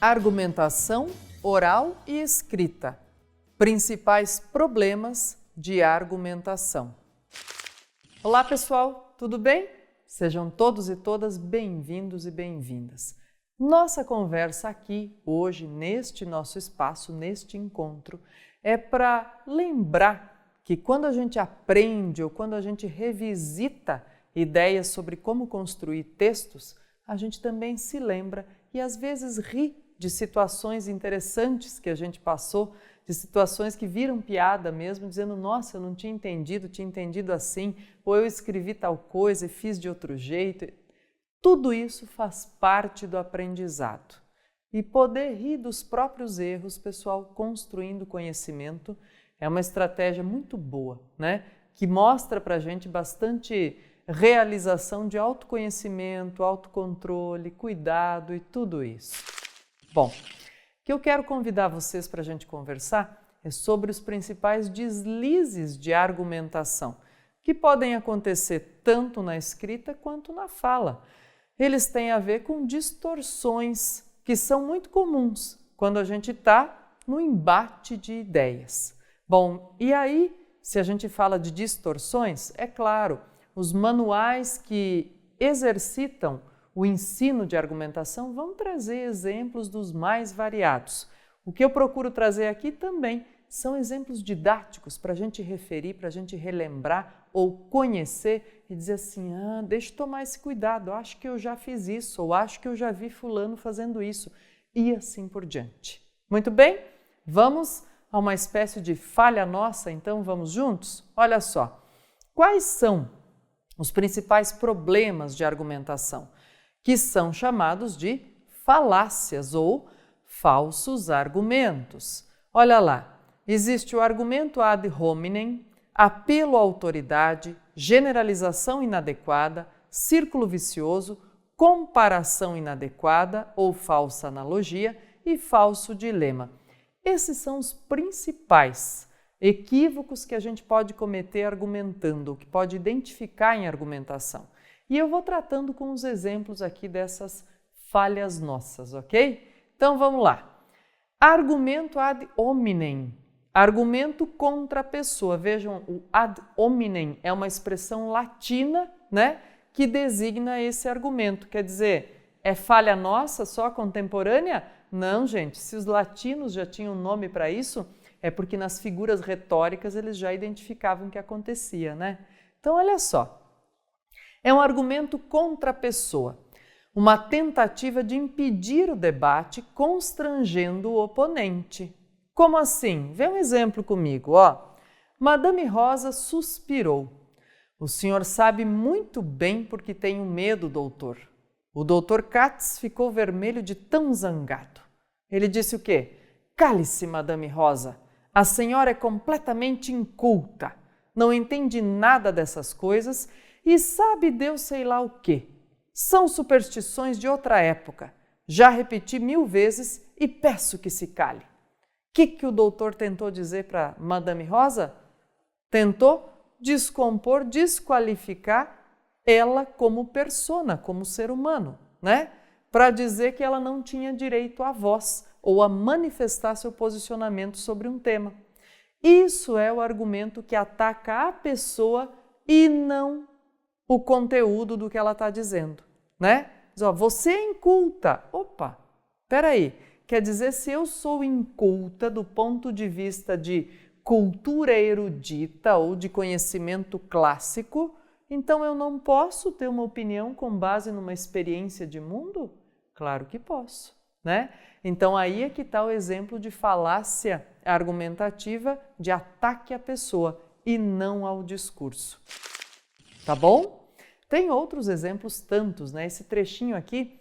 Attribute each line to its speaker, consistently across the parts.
Speaker 1: Argumentação oral e escrita. Principais problemas de argumentação. Olá pessoal, tudo bem? Sejam todos e todas bem-vindos e bem-vindas. Nossa conversa aqui, hoje, neste nosso espaço, neste encontro, é para lembrar que quando a gente aprende ou quando a gente revisita ideias sobre como construir textos, a gente também se lembra e às vezes ri de situações interessantes que a gente passou, de situações que viram piada mesmo, dizendo, nossa, eu não tinha entendido assim, ou eu escrevi tal coisa e fiz de outro jeito. Tudo isso faz parte do aprendizado. E poder rir dos próprios erros, pessoal, construindo conhecimento, é uma estratégia muito boa, né? Que mostra para a gente bastante realização de autoconhecimento, autocontrole, cuidado e tudo isso. Bom, o que eu quero convidar vocês para a gente conversar é sobre os principais deslizes de argumentação, que podem acontecer tanto na escrita quanto na fala. Eles têm a ver com distorções que são muito comuns quando a gente está no embate de ideias. Bom, e aí, se a gente fala de distorções, é claro, os manuais que exercitam o ensino de argumentação vão trazer exemplos dos mais variados. O que eu procuro trazer aqui também são exemplos didáticos para a gente referir, para a gente relembrar ou conhecer e dizer assim, deixa eu tomar esse cuidado, eu acho que eu já fiz isso, ou acho que eu já vi fulano fazendo isso, e assim por diante. Muito bem? Vamos a uma espécie de falha nossa, então vamos juntos? Olha só, quais são os principais problemas de argumentação? Que são chamados de falácias ou falsos argumentos. Olha lá, existe o argumento ad hominem, apelo à autoridade, generalização inadequada, círculo vicioso, comparação inadequada ou falsa analogia e falso dilema. Esses são os principais equívocos que a gente pode cometer argumentando, que pode identificar em argumentação. E eu vou tratando com os exemplos aqui dessas falhas nossas, ok? Então vamos lá. Argumento ad hominem, argumento contra a pessoa. Vejam, o ad hominem é uma expressão latina, né, que designa esse argumento. Quer dizer, é falha nossa só contemporânea? Não, gente, se os latinos já tinham nome para isso, é porque nas figuras retóricas eles já identificavam o que acontecia, né? Então olha só. É um argumento contra a pessoa, uma tentativa de impedir o debate constrangendo o oponente. Como assim? Vê um exemplo comigo, ó. Madame Rosa suspirou. O senhor sabe muito bem porque tenho medo, doutor. O doutor Katz ficou vermelho de tão zangado. Ele disse o quê? Cale-se, Madame Rosa. A senhora é completamente inculta. Não entende nada dessas coisas e sabe Deus sei lá o quê. São superstições de outra época. Já repeti 1000 vezes e peço que se cale. O que o doutor tentou dizer para Madame Rosa? Tentou descompor, desqualificar ela como persona, como ser humano, né? Para dizer que ela não tinha direito à voz ou a manifestar seu posicionamento sobre um tema. Isso é o argumento que ataca a pessoa e não o conteúdo do que ela está dizendo, né? Diz, ó, você é inculta. Opa, peraí. Quer dizer, se eu sou inculta do ponto de vista de cultura erudita ou de conhecimento clássico, então eu não posso ter uma opinião com base numa experiência de mundo? Claro que posso, né? Então aí é que está o exemplo de falácia argumentativa de ataque à pessoa e não ao discurso. Tá bom? Tem outros exemplos tantos, né? Esse trechinho aqui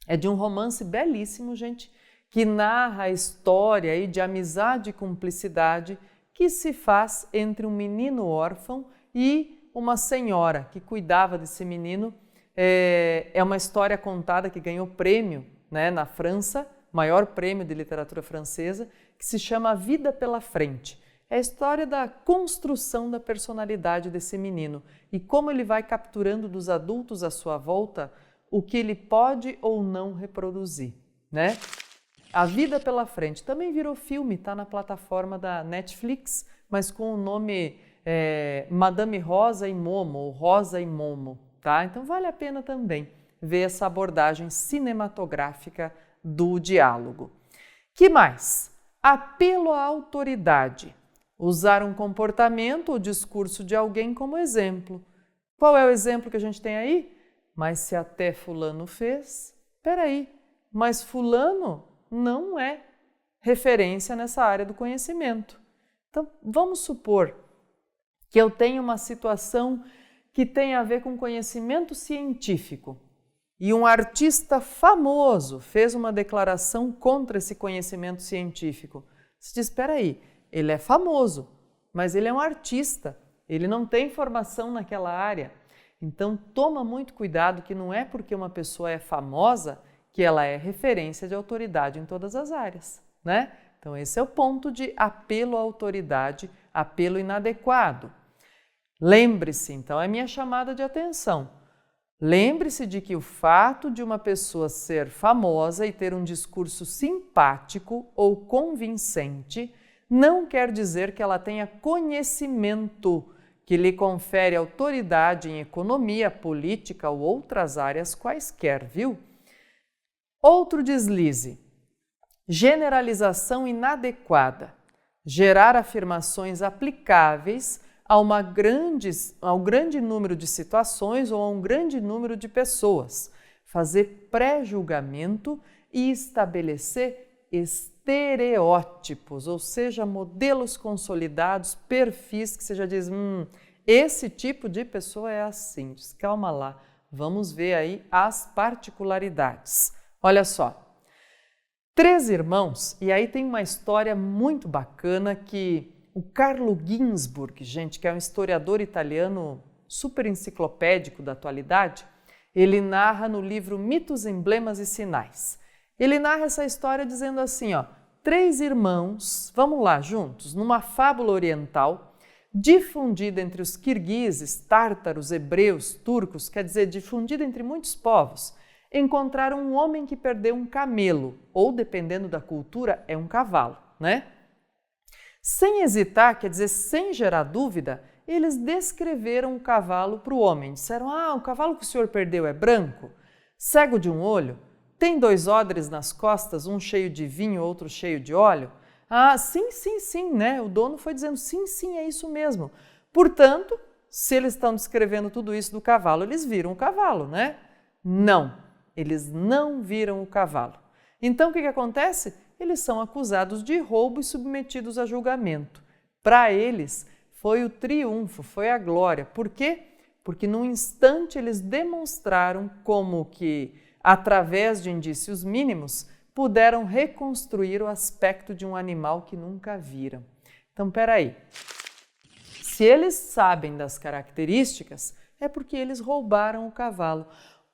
Speaker 1: é de um romance belíssimo, gente, que narra a história aí de amizade e cumplicidade que se faz entre um menino órfão e uma senhora que cuidava desse menino. É uma história contada que ganhou prêmio, né, na França, maior prêmio de literatura francesa, que se chama A Vida pela Frente. É a história da construção da personalidade desse menino e como ele vai capturando dos adultos à sua volta o que ele pode ou não reproduzir, né? A Vida pela Frente. Também virou filme, está na plataforma da Netflix, mas com o nome Madame Rosa e Momo, ou Rosa e Momo, tá? Então vale a pena também ver essa abordagem cinematográfica do diálogo. Que mais? Apelo à autoridade. Usar um comportamento ou discurso de alguém como exemplo. Qual é o exemplo que a gente tem aí? Mas se até fulano fez, peraí, mas fulano não é referência nessa área do conhecimento. Então, vamos supor que eu tenho uma situação que tem a ver com conhecimento científico e um artista famoso fez uma declaração contra esse conhecimento científico. Você diz, espera aí, ele é famoso, mas ele é um artista, ele não tem formação naquela área. Então, toma muito cuidado que não é porque uma pessoa é famosa que ela é referência de autoridade em todas as áreas, né? Então, esse é o ponto de apelo à autoridade, apelo inadequado. Lembre-se, então, é minha chamada de atenção. Lembre-se de que o fato de uma pessoa ser famosa e ter um discurso simpático ou convincente não quer dizer que ela tenha conhecimento que lhe confere autoridade em economia, política ou outras áreas quaisquer, viu? Outro deslize. Generalização inadequada. Gerar afirmações aplicáveis ao grande número de situações ou a um grande número de pessoas. Fazer pré-julgamento e estabelecer estereótipos, ou seja, modelos consolidados, perfis que você já diz, esse tipo de pessoa é assim. Diz, calma lá, vamos ver aí as particularidades. Olha só. 3 irmãos, e aí tem uma história muito bacana que o Carlo Ginzburg, gente, que é um historiador italiano super enciclopédico da atualidade, ele narra no livro Mitos, Emblemas e Sinais. Ele narra essa história dizendo assim, 3 irmãos, vamos lá juntos, numa fábula oriental, difundida entre os kirguizes, tártaros, hebreus, turcos, quer dizer, difundida entre muitos povos, encontraram um homem que perdeu um camelo, ou dependendo da cultura, é um cavalo, né? Sem hesitar, quer dizer, sem gerar dúvida, eles descreveram o cavalo para o homem. Disseram, o cavalo que o senhor perdeu é branco, cego de um olho, tem 2 odres nas costas, um cheio de vinho, outro cheio de óleo? Sim, né? O dono foi dizendo, sim, é isso mesmo. Portanto, se eles estão descrevendo tudo isso do cavalo, eles viram o cavalo, né? Não. Eles não viram o cavalo. Então, o que acontece? Eles são acusados de roubo e submetidos a julgamento. Para eles, foi o triunfo, foi a glória. Por quê? Porque num instante eles demonstraram como que, através de indícios mínimos, puderam reconstruir o aspecto de um animal que nunca viram. Então, peraí. Se eles sabem das características, é porque eles roubaram o cavalo.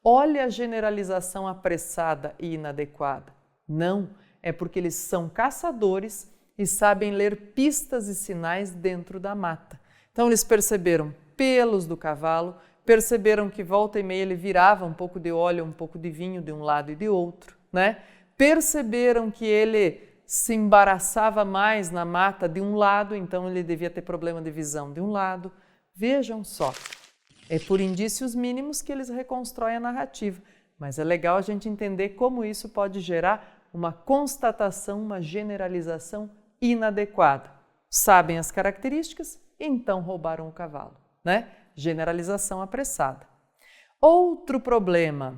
Speaker 1: Olha a generalização apressada e inadequada. Não, é porque eles são caçadores e sabem ler pistas e sinais dentro da mata. Então eles perceberam pelos do cavalo, perceberam que volta e meia ele virava um pouco de óleo, um pouco de vinho de um lado e de outro, né? Perceberam que ele se embaraçava mais na mata de um lado, então ele devia ter problema de visão de um lado. Vejam só. É por indícios mínimos que eles reconstroem a narrativa, mas é legal a gente entender como isso pode gerar uma constatação, uma generalização inadequada. Sabem as características, então roubaram o cavalo, né? Generalização apressada. Outro problema,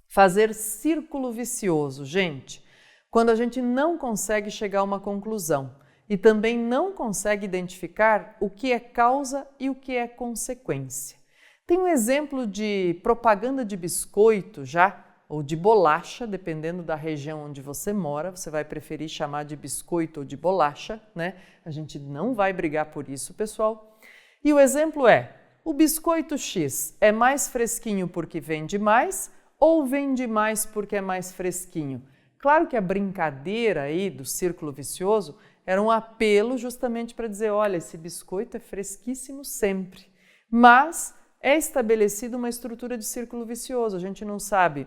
Speaker 1: fazer círculo vicioso. Gente, quando a gente não consegue chegar a uma conclusão e também não consegue identificar o que é causa e o que é consequência. Tem um exemplo de propaganda de biscoito já, ou de bolacha, dependendo da região onde você mora, você vai preferir chamar de biscoito ou de bolacha, né? A gente não vai brigar por isso, pessoal. E o exemplo é, o biscoito X é mais fresquinho porque vende mais ou vende mais porque é mais fresquinho? Claro que a brincadeira aí do círculo vicioso era um apelo justamente para dizer, olha, esse biscoito é fresquíssimo sempre, mas é estabelecida uma estrutura de círculo vicioso, a gente não sabe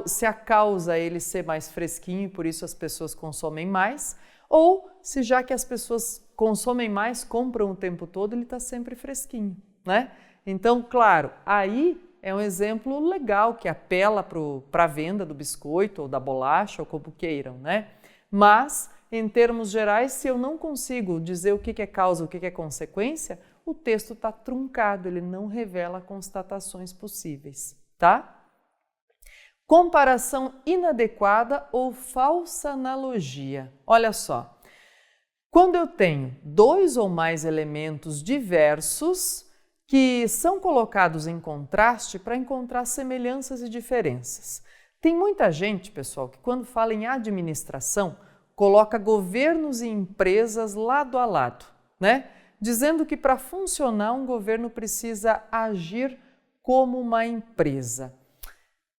Speaker 1: se a causa é ele ser mais fresquinho e por isso as pessoas consomem mais, ou se já que as pessoas consomem mais, compram o tempo todo, ele está sempre fresquinho, né? Então, claro, aí é um exemplo legal que apela para a venda do biscoito ou da bolacha ou como queiram, né? Mas, em termos gerais, se eu não consigo dizer o que é causa, o que é consequência, o texto está truncado, ele não revela constatações possíveis, tá? Comparação inadequada ou falsa analogia. Olha só, quando eu tenho dois ou mais elementos diversos que são colocados em contraste para encontrar semelhanças e diferenças. Tem muita gente, pessoal, que quando fala em administração, coloca governos e empresas lado a lado, né? Dizendo que para funcionar um governo precisa agir como uma empresa.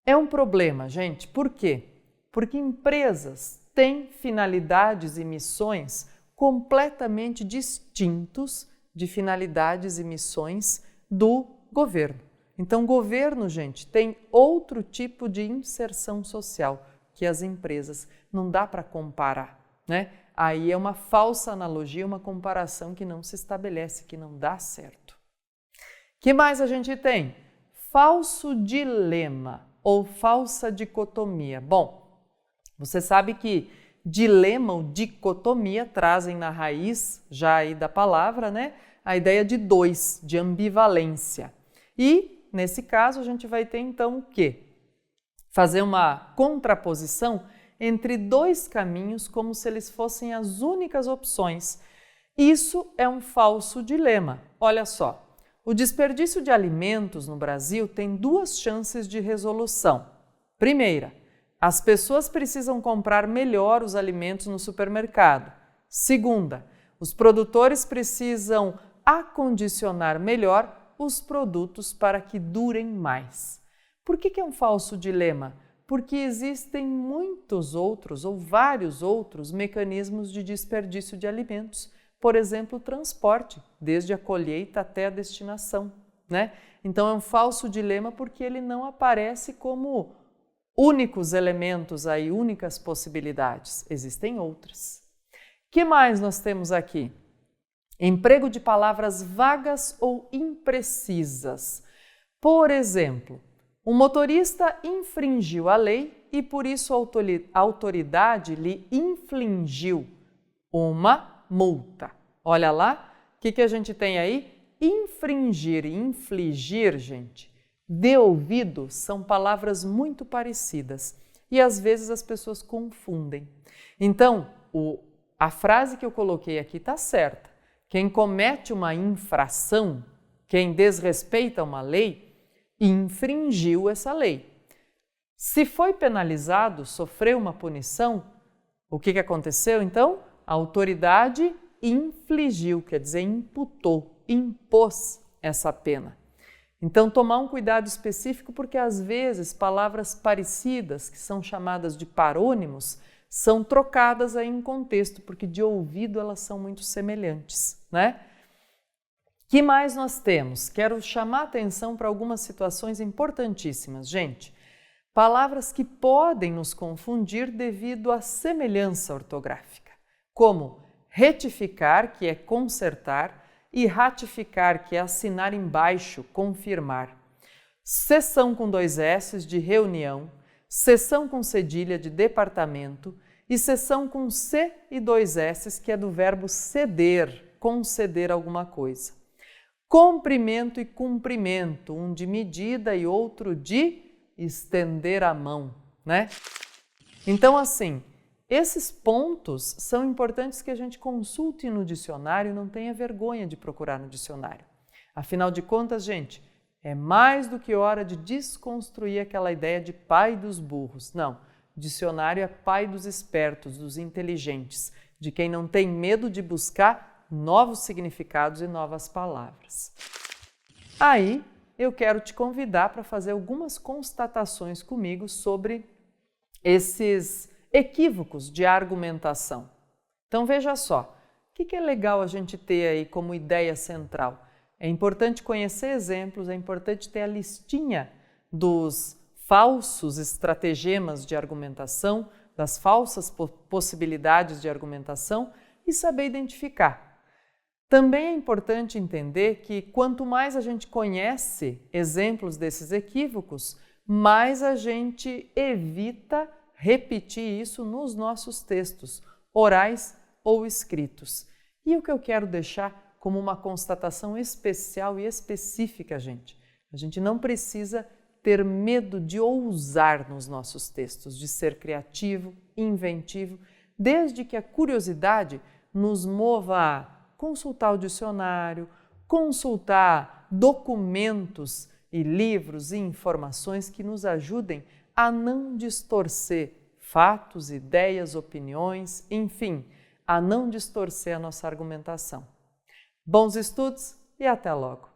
Speaker 1: É um problema, gente. Por quê? Porque empresas têm finalidades e missões completamente distintos de finalidades e missões do governo. Então, o governo, gente, tem outro tipo de inserção social que as empresas. Não dá para comparar, né? Aí é uma falsa analogia, uma comparação que não se estabelece, que não dá certo. Que mais a gente tem? Falso dilema ou falsa dicotomia. Bom, você sabe que dilema ou dicotomia trazem na raiz, já aí da palavra, né, a ideia de dois, de ambivalência. E, nesse caso, a gente vai ter então o quê? Fazer uma contraposição entre dois caminhos como se eles fossem as únicas opções. Isso é um falso dilema. Olha só. O desperdício de alimentos no Brasil tem duas chances de resolução. Primeira, as pessoas precisam comprar melhor os alimentos no supermercado. Segunda, os produtores precisam acondicionar melhor os produtos para que durem mais. Por que é um falso dilema? Porque existem muitos outros ou vários outros mecanismos de desperdício de alimentos. Por exemplo, o transporte, desde a colheita até a destinação, né? Então é um falso dilema porque ele não aparece como únicos elementos aí, únicas possibilidades. Existem outras. Que mais nós temos aqui? Emprego de palavras vagas ou imprecisas. Por exemplo, um motorista infringiu a lei e por isso a autoridade lhe infligiu uma multa. Olha lá, o que a gente tem aí? Infringir e infligir, gente, de ouvido, são palavras muito parecidas e às vezes as pessoas confundem. Então, a frase que eu coloquei aqui está certa. Quem comete uma infração, quem desrespeita uma lei, infringiu essa lei. Se foi penalizado, sofreu uma punição, o que aconteceu então? A autoridade infligiu, quer dizer, imputou, impôs essa pena. Então, tomar um cuidado específico porque, às vezes, palavras parecidas, que são chamadas de parônimos, são trocadas aí em contexto, porque de ouvido elas são muito semelhantes, né? Que mais nós temos? Quero chamar a atenção para algumas situações importantíssimas, gente. Palavras que podem nos confundir devido à semelhança ortográfica, como retificar, que é consertar, e ratificar, que é assinar embaixo, confirmar. Sessão com dois S's de reunião, sessão com cedilha de departamento e sessão com C e dois S's, que é do verbo ceder, conceder alguma coisa. Comprimento e cumprimento, um de medida e outro de estender a mão, né? Então, assim, esses pontos são importantes que a gente consulte no dicionário e não tenha vergonha de procurar no dicionário. Afinal de contas, gente, é mais do que hora de desconstruir aquela ideia de pai dos burros. Não, dicionário é pai dos espertos, dos inteligentes, de quem não tem medo de buscar novos significados e novas palavras. Aí, eu quero te convidar para fazer algumas constatações comigo sobre esses equívocos de argumentação. Então veja só, o que é legal a gente ter aí como ideia central? É importante conhecer exemplos, é importante ter a listinha dos falsos estratagemas de argumentação, das falsas possibilidades de argumentação e saber identificar. Também é importante entender que quanto mais a gente conhece exemplos desses equívocos, mais a gente evita repetir isso nos nossos textos, orais ou escritos. E o que eu quero deixar como uma constatação especial e específica, gente, a gente não precisa ter medo de ousar nos nossos textos, de ser criativo, inventivo, desde que a curiosidade nos mova a consultar o dicionário, consultar documentos e livros e informações que nos ajudem a não distorcer fatos, ideias, opiniões, enfim, a não distorcer a nossa argumentação. Bons estudos e até logo!